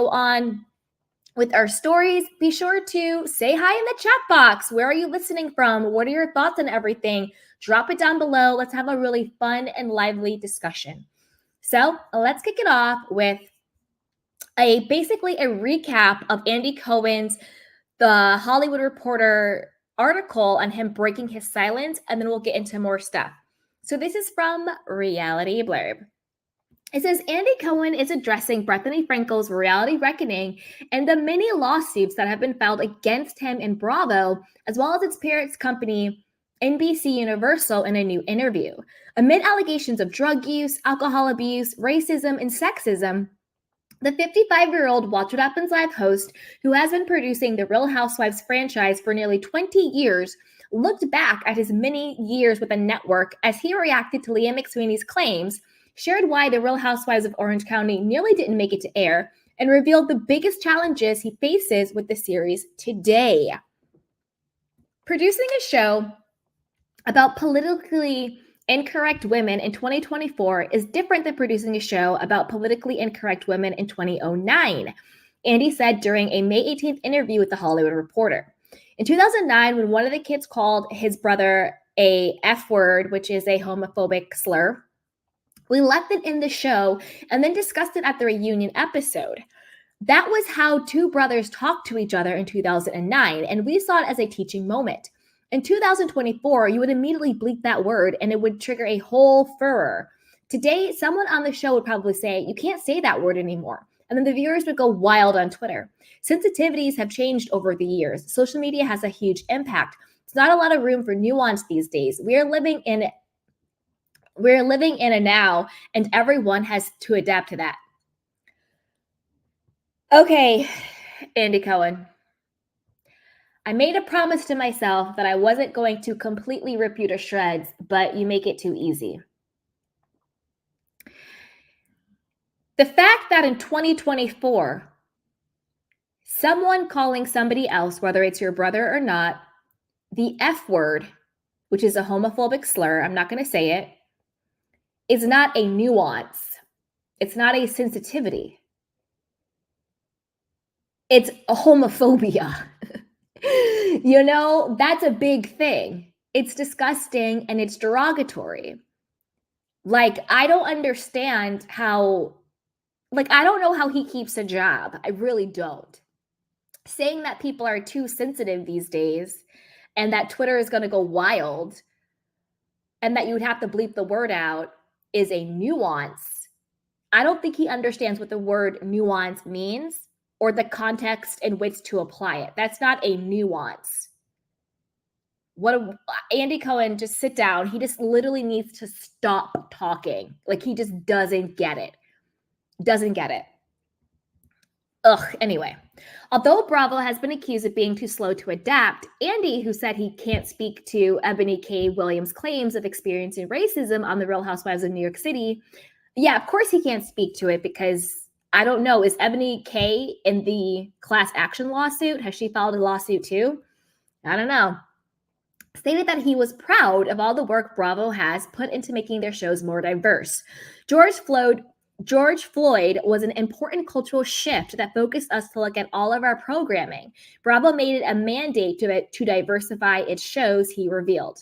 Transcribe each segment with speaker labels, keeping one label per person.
Speaker 1: go on with our stories, be sure to say hi in the chat box. Where are you listening from? What are your thoughts on everything? Drop it down below. Let's have a really fun and lively discussion. So let's kick it off with basically a recap of Andy Cohen's The Hollywood Reporter article on him breaking his silence, and then we'll get into more stuff. So this is from Reality Blurb. It says Andy Cohen is addressing Bethany Frankel's reality reckoning and the many lawsuits that have been filed against him in Bravo, as well as its parent company, NBC Universal, in a new interview. Amid allegations of drug use, alcohol abuse, racism, and sexism, the 55-year-old Watch What Happens Live host, who has been producing the Real Housewives franchise for nearly 20 years, looked back at his many years with the network as he reacted to Leah McSweeney's claims, shared why the Real Housewives of Orange County nearly didn't make it to air, and revealed the biggest challenges he faces with the series today. Producing a show about politically incorrect women in 2024 is different than producing a show about politically incorrect women in 2009, Andy said during a May 18th interview with The Hollywood Reporter. In 2009, when one of the kids called his brother a F word, which is a homophobic slur, we left it in the show and then discussed it at the reunion episode. That was how two brothers talked to each other in 2009, and we saw it as a teaching moment. In 2024, you would immediately bleep that word and it would trigger a whole furor. Today, someone on the show would probably say, you can't say that word anymore. And then the viewers would go wild on Twitter. Sensitivities have changed over the years. Social media has a huge impact. There's not a lot of room for nuance these days. We're living in a now, and everyone has to adapt to that. Okay, Andy Cohen. I made a promise to myself that I wasn't going to completely rip you to shreds, but you make it too easy. The fact that in 2024, someone calling somebody else, whether it's your brother or not, the F word, which is a homophobic slur, I'm not going to say it, is not a nuance. It's not a sensitivity. It's a homophobia. You know, that's a big thing. It's disgusting and it's derogatory. Like, I don't understand how, I don't know how he keeps a job. I really don't. Saying that people are too sensitive these days and that Twitter is going to go wild and that you would have to bleep the word out is a nuance. I don't think he understands what the word nuance means or the context in which to apply it. That's not a nuance. Andy Cohen, just sit down. He just literally needs to stop talking. Like, he just doesn't get it. Doesn't get it. Anyway, although Bravo has been accused of being too slow to adapt, Andy, who said he can't speak to Ebony K. Williams' claims of experiencing racism on The Real Housewives of New York City, yeah, of course he can't speak to it because, I don't know, is Ebony K. in the class action lawsuit? Has she filed a lawsuit too? I don't know. Stated that he was proud of all the work Bravo has put into making their shows more diverse. George Floyd was an important cultural shift that focused us to look at all of our programming. Bravo made it a mandate to diversify its shows, he revealed.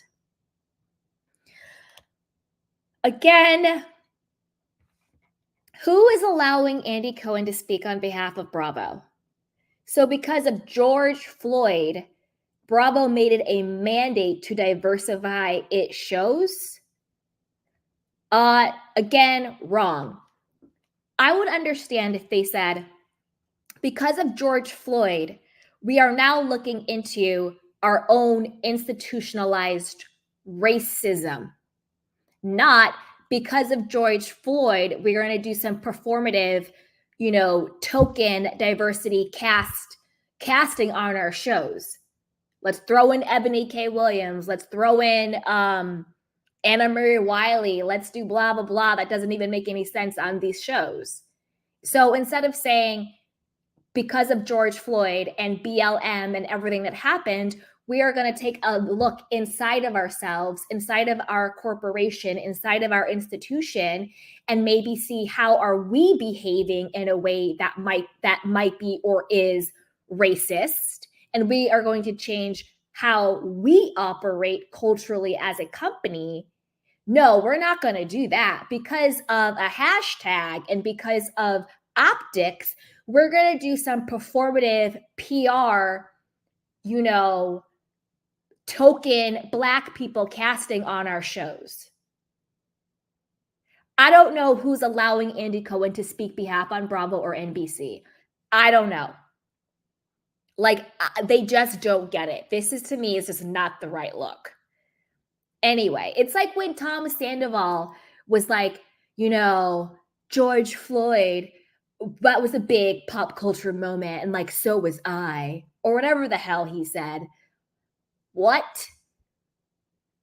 Speaker 1: Again, who is allowing Andy Cohen to speak on behalf of Bravo? So because of George Floyd, Bravo made it a mandate to diversify its shows? Again, wrong. I would understand if they said, because of George Floyd, we are now looking into our own institutionalized racism. Not because of George Floyd, we're going to do some performative, token diversity casting on our shows. Let's throw in Ebony K. Williams. Let's throw in Anna Marie Wiley. Let's do blah, blah, blah. That doesn't even make any sense on these shows. So instead of saying, because of George Floyd and BLM and everything that happened, We are going to take a look inside of ourselves, inside of our corporation, inside of our institution, and maybe see how are we behaving in a way that might be or is racist. And we are going to change how we operate culturally as a company. No, we're not going to do that because of a hashtag and because of optics. We're going to do some performative PR, token Black people casting on our shows. I don't know who's allowing Andy Cohen to speak behalf on Bravo or NBC. I don't know. They just don't get it. This is, to me, is just not the right look. Anyway, it's like when Tom Sandoval was like, George Floyd, that was a big pop culture moment, and so was I, or whatever the hell he said. What?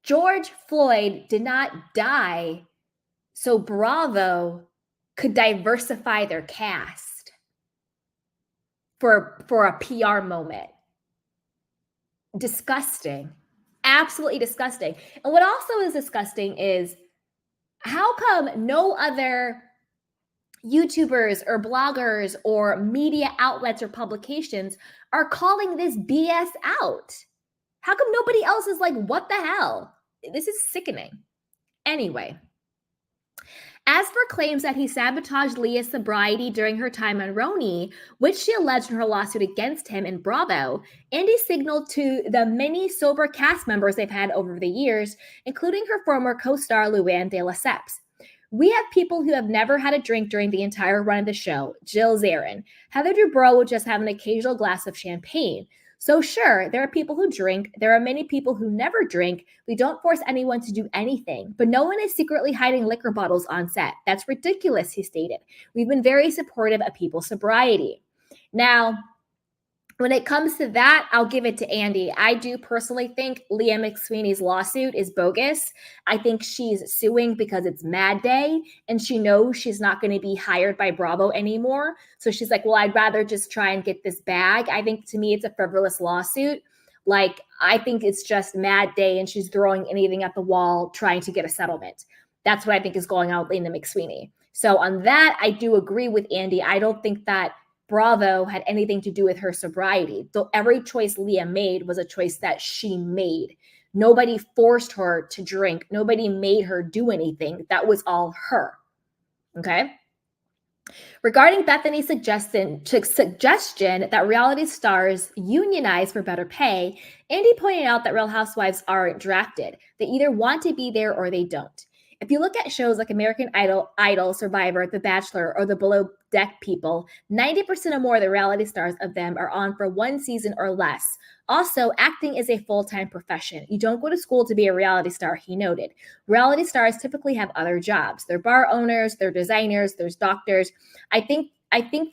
Speaker 1: George Floyd did not die so Bravo could diversify their cast for a PR moment. Disgusting. Absolutely disgusting. And what also is disgusting is how come no other YouTubers or bloggers or media outlets or publications are calling this BS out? How come nobody else is like, what the hell? This is sickening. Anyway, as for claims that he sabotaged Leah's sobriety during her time on Roni, which she alleged in her lawsuit against him in Bravo, Andy signaled to the many sober cast members they've had over the years, including her former co-star Luann de Lesseps. We have people who have never had a drink during the entire run of the show. Jill Zarin. Heather Dubrow will just have an occasional glass of champagne. So sure, there are people who drink. There are many people who never drink. We don't force anyone to do anything, but no one is secretly hiding liquor bottles on set. That's ridiculous, he stated. We've been very supportive of people's sobriety. Now, when it comes to that, I'll give it to Andy. I do personally think Leah McSweeney's lawsuit is bogus. I think she's suing because it's Mad Day and she knows she's not going to be hired by Bravo anymore. So she's like, well, I'd rather just try and get this bag. I think to me, it's a frivolous lawsuit. I think it's just Mad Day and she's throwing anything at the wall trying to get a settlement. That's what I think is going on with Leah McSweeney. So on that, I do agree with Andy. I don't think that Bravo had anything to do with her sobriety. So every choice Leah made was a choice that she made. Nobody forced her to drink. Nobody made her do anything. That was all her. Okay? Regarding Bethany's suggestion that reality stars unionize for better pay, Andy pointed out that Real Housewives aren't drafted. They either want to be there or they don't. If you look at shows like American Idol, Survivor, The Bachelor, or the Below Deck People, 90% or more of the reality stars of them are on for one season or less. Also, acting is a full-time profession. You don't go to school to be a reality star, he noted. Reality stars typically have other jobs. They're bar owners, they're designers, there's doctors. I think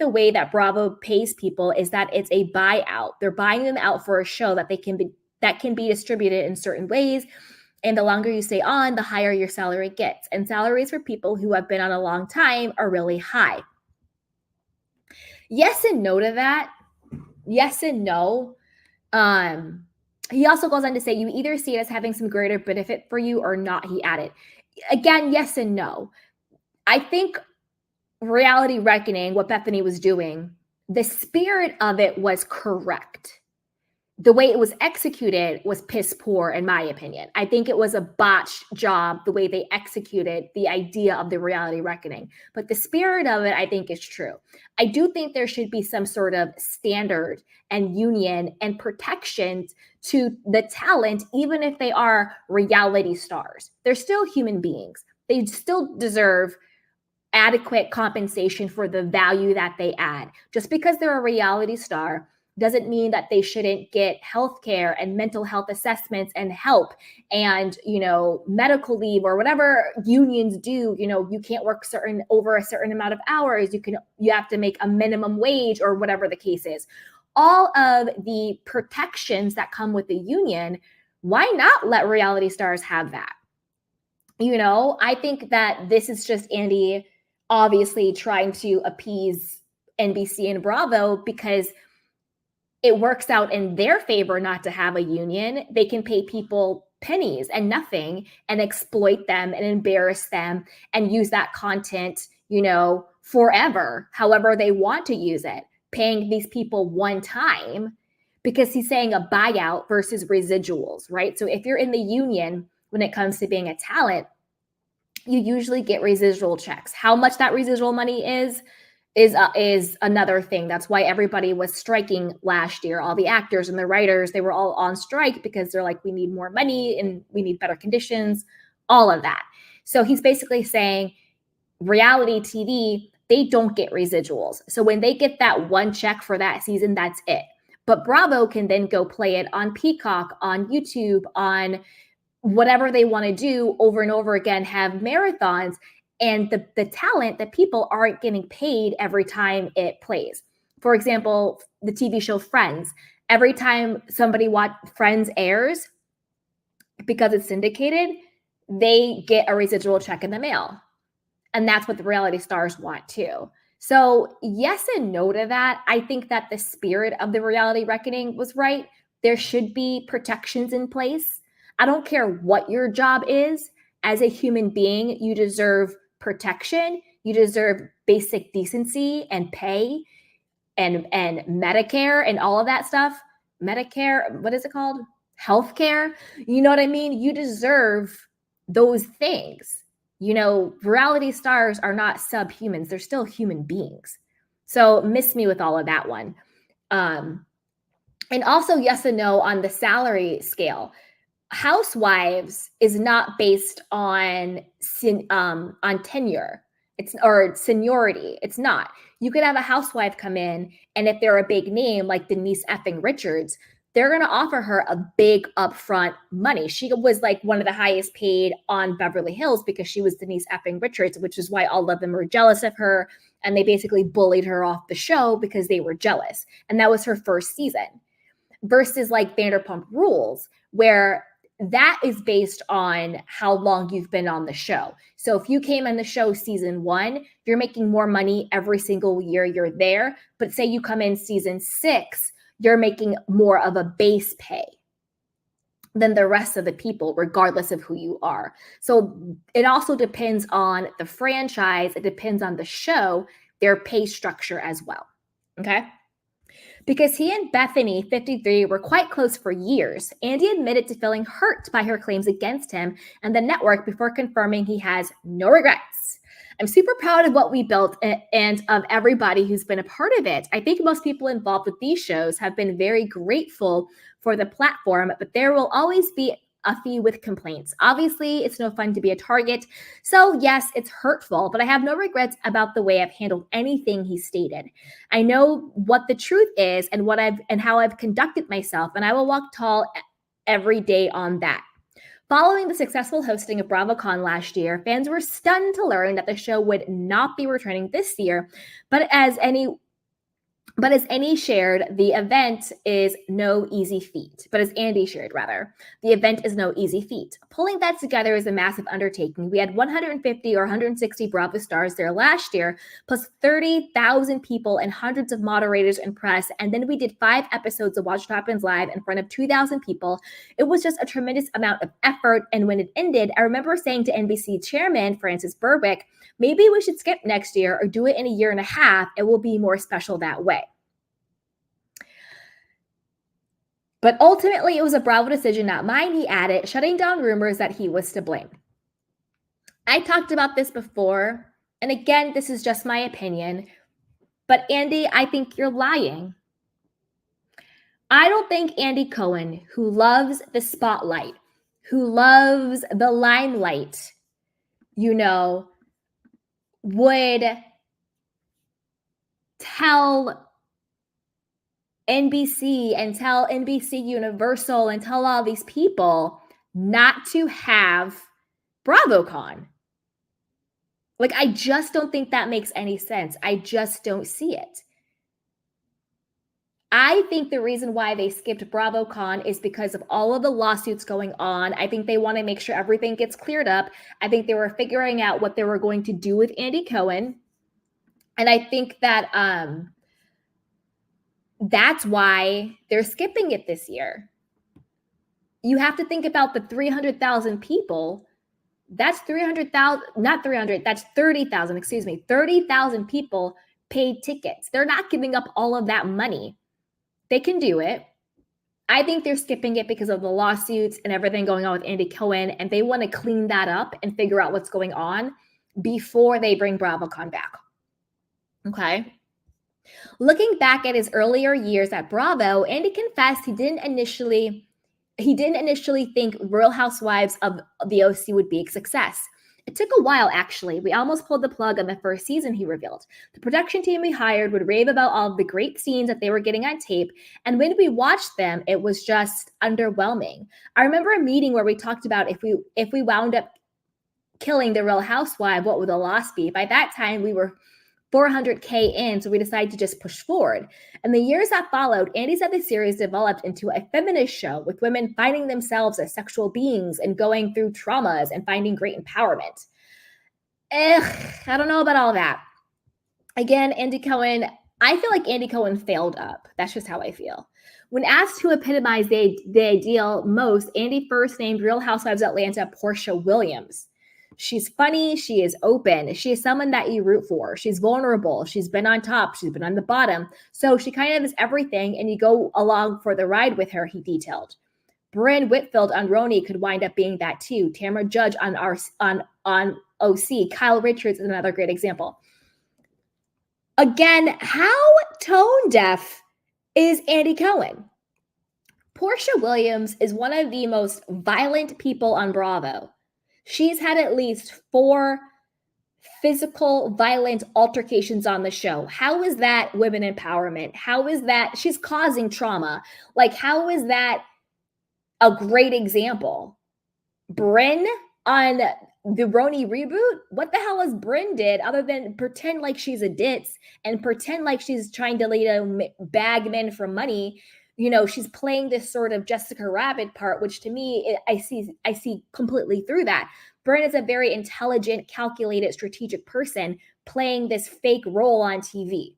Speaker 1: the way that Bravo pays people is that it's a buyout. They're buying them out for a show that can be distributed in certain ways. And the longer you stay on, the higher your salary gets. And salaries for people who have been on a long time are really high. Yes and no to that. Yes and no. He also goes on to say, you either see it as having some greater benefit for you or not, he added. Again, yes and no. I think reality reckoning, what Bethany was doing, the spirit of it was correct. The way it was executed was piss poor, in my opinion. I think it was a botched job, the way they executed the idea of the reality reckoning. But the spirit of it, I think, is true. I do think there should be some sort of standard and union and protections to the talent, even if they are reality stars. They're still human beings. They still deserve adequate compensation for the value that they add. Just because they're a reality star doesn't mean that they shouldn't get healthcare and mental health assessments and help and, medical leave or whatever unions do. You can't work over a certain amount of hours. You have to make a minimum wage or whatever the case is. All of the protections that come with the union, why not let reality stars have that? I think that this is just Andy obviously trying to appease NBC and Bravo because it works out in their favor not to have a union. They can pay people pennies and nothing and exploit them and embarrass them and use that content, forever, however they want to use it, paying these people one time, because he's saying a buyout versus residuals, right? So if you're in the union, when it comes to being a talent, you usually get residual checks. How much that residual money is another thing. That's why everybody was striking last year. All the actors and the writers, they were all on strike because they're like, we need more money and we need better conditions, all of that. So he's basically saying reality TV, they don't get residuals. So when they get that one check for that season, that's it. But Bravo can then go play it on Peacock, on YouTube, on whatever they want to do over and over again, have marathons. And the talent, the people aren't getting paid every time it plays. For example, the TV show Friends, every time Friends airs, because it's syndicated, they get a residual check in the mail. And that's what the reality stars want too. So yes and no to that. I think that the spirit of the reality reckoning was right. There should be protections in place. I don't care what your job is. As a human being, you deserve protection. You deserve basic decency and pay and Medicare and all of that stuff. Medicare, what is it called? Healthcare. You know what I mean? You deserve those things. Reality stars are not subhumans. They're still human beings. So miss me with all of that one. And also yes and no on the salary scale. Housewives is not based on tenure. Or seniority. It's not. You could have a housewife come in, and if they're a big name like Denise effing Richards, they're going to offer her a big upfront money. She was like one of the highest paid on Beverly Hills because she was Denise effing Richards, which is why all of them were jealous of her. And they basically bullied her off the show because they were jealous. And that was her first season. Versus like Vanderpump Rules, where that is based on how long you've been on the show. So if you came on the show season 1, you're making more money every single year you're there. But say you come in season 6, you're making more of a base pay than the rest of the people, regardless of who you are. So it also depends on the franchise. It depends on the show, their pay structure as well. Okay. Because he and Bethany, 53, were quite close for years, Andy admitted to feeling hurt by her claims against him and the network before confirming he has no regrets. I'm super proud of what we built and of everybody who's been a part of it. I think most people involved with these shows have been very grateful for the platform, but there will always be a few with complaints. Obviously, it's no fun to be a target. So yes, it's hurtful, but I have no regrets about the way I've handled anything he stated. I know what the truth is and how I've conducted myself, and I will walk tall every day on that. Following the successful hosting of Bravocon last year, fans were stunned to learn that the show would not be returning this year, but as Andy shared, the event is no easy feat. But as Andy shared, rather, the event is no easy feat. Pulling that together is a massive undertaking. We had 150 or 160 Bravo stars there last year, plus 30,000 people and hundreds of moderators and press. And then we did 5 episodes of Watch What Happens Live in front of 2,000 people. It was just a tremendous amount of effort. And when it ended, I remember saying to NBC chairman Francis Berwick, maybe we should skip next year or do it in a year and a half. It will be more special that way. But ultimately, it was a Bravo decision, not mine, he added, shutting down rumors that he was to blame. I talked about this before, and again, this is just my opinion, but Andy, I think you're lying. I don't think Andy Cohen, who loves the spotlight, who loves the limelight, would tell NBC and tell NBC Universal and tell all these people not to have Bravocon. Like, I just don't think that makes any sense. I just don't see it. I think the reason why they skipped Bravocon is because of all of the lawsuits going on. I think they want to make sure everything gets cleared up. I think they were figuring out what they were going to do with Andy Cohen. And I think that That's why they're skipping it this year. You have to think about the 300,000 people. That's 300,000, not 300, that's 30,000, excuse me. 30,000 people paid tickets. They're not giving up all of that money. They can do it. I think they're skipping it because of the lawsuits and everything going on with Andy Cohen, and they want to clean that up and figure out what's going on before they bring Bravocon back. Okay. Looking back at his earlier years at Bravo, Andy confessed he didn't initially think Real Housewives of the OC would be a success. It took a while, actually. We almost pulled the plug on the first season, he revealed. The production team we hired would rave about all of the great scenes that they were getting on tape, and when we watched them, it was just underwhelming. I remember a meeting where we talked about if we wound up killing the Real Housewife, what would the loss be? By that time, we were 400K in, so we decided to just push forward. And the years that followed, Andy said the series developed into a feminist show with women finding themselves as sexual beings and going through traumas and finding great empowerment. I don't know about all that. Again, Andy Cohen, I feel like Andy Cohen failed up. That's just how I feel. When asked who epitomized the ideal most, Andy first named Real Housewives of Atlanta Portia Williams. She's funny. She is open. She is someone that you root for. She's vulnerable. She's been on top. She's been on the bottom. So she kind of is everything, and you go along for the ride with her, he detailed. Brynn Whitfield on Roni could wind up being that too. Tamra Judge on OC. Kyle Richards is another great example. Again, how tone deaf is Andy Cohen? Portia Williams is one of the most violent people on Bravo. She's had at least 4 physical violent altercations on the show. How is that women empowerment? How is that she's causing trauma? Like, how is that a great example? Brynn on the Roni reboot? What the hell has Brynn did other than pretend like she's a ditz and pretend like she's trying to bag men for money? You know, she's playing this sort of Jessica Rabbit part, which to me, I see completely through that. Brynn is a very intelligent, calculated, strategic person playing this fake role on TV.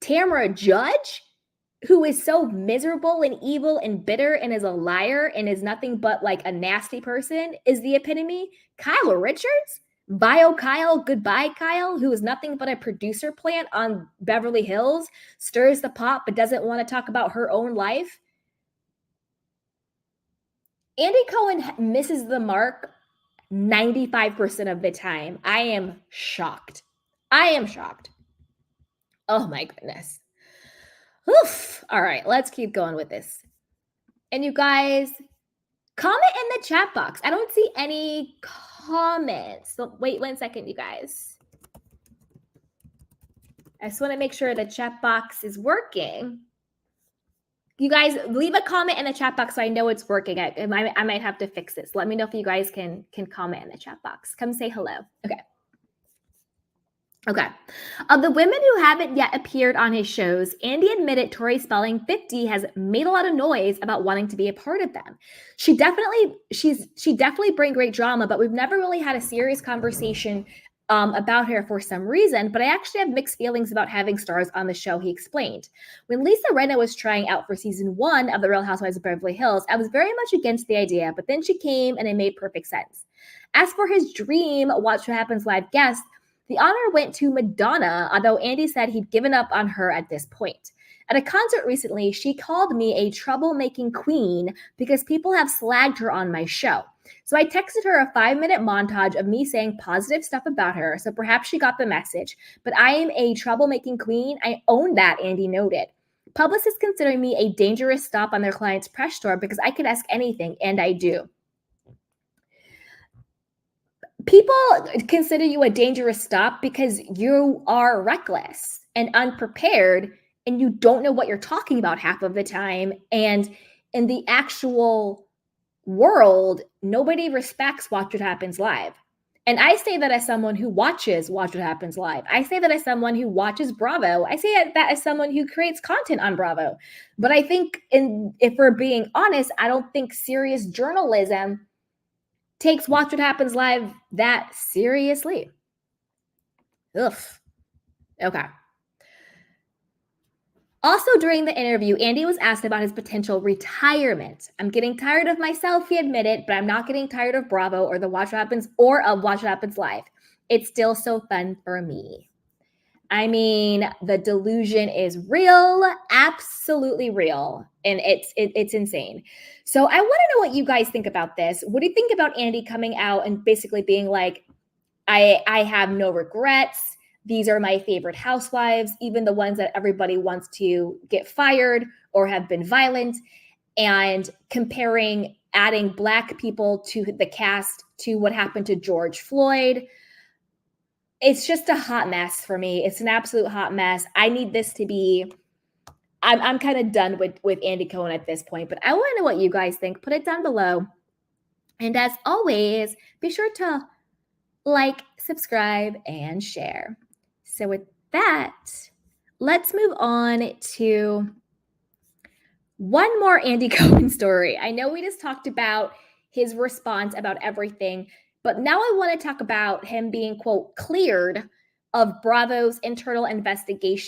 Speaker 1: Tamra Judge, who is so miserable and evil and bitter and is a liar and is nothing but like a nasty person, is the epitome. Kyle Richards, Bio Kyle, goodbye Kyle, who is nothing but a producer plant on Beverly Hills, stirs the pot but doesn't want to talk about her own life. Andy Cohen misses the mark 95% of the time. I am shocked. Oh my goodness. Oof. All right, let's keep going with this. And you guys, comment in the chat box. I don't see any comments. So wait 1 second, you guys. I just want to make sure the chat box is working. You guys, leave a comment in the chat box so I know it's working. I might have to fix this. Let me know if you guys can comment in the chat box. Come say hello. Okay. Of the women who haven't yet appeared on his shows, Andy admitted Tori Spelling 50 has made a lot of noise about wanting to be a part of them. She definitely bring great drama, but we've never really had a serious conversation about her for some reason, but I actually have mixed feelings about having stars on the show, he explained. When Lisa Rinna was trying out for season 1 of The Real Housewives of Beverly Hills, I was very much against the idea, but then she came and it made perfect sense. As for his dream Watch What Happens Live guest, the honor went to Madonna, although Andy said he'd given up on her at this point. At a concert recently, she called me a troublemaking queen because people have slagged her on my show. So I texted her a 5-minute montage of me saying positive stuff about her, so perhaps she got the message. But I am a troublemaking queen. I own that, Andy noted. Publicists consider me a dangerous stop on their client's press tour because I can ask anything, and I do. People consider you a dangerous stop because you are reckless and unprepared and you don't know what you're talking about half of the time. And in the actual world, nobody respects Watch What Happens Live. And I say that as someone who watches Watch What Happens Live. I say that as someone who watches Bravo. I say that as someone who creates content on Bravo. But I think, if we're being honest, I don't think serious journalism takes Watch What Happens Live that seriously. Ugh. Okay. Also, during the interview, Andy was asked about his potential retirement. I'm getting tired of myself, he admitted, but I'm not getting tired of Bravo or the Watch What Happens or of Watch What Happens Live. It's still so fun for me. I mean, the delusion is real, absolutely real, and it's insane. So I want to know what you guys think about this. What do you think about Andy coming out and basically being like, I have no regrets. These are my favorite housewives, even the ones that everybody wants to get fired or have been violent, and comparing adding Black people to the cast to what happened to George Floyd. It's just a hot mess for me. It's an absolute hot mess. I need this to be, I'm kind of done with Andy Cohen at this point, but I want to know what you guys think. Put it down below. And as always, be sure to like, subscribe, and share. So with that, let's move on to one more Andy Cohen story. I know we just talked about his response about everything, but now I want to talk about him being, quote, cleared of Bravo's internal investigation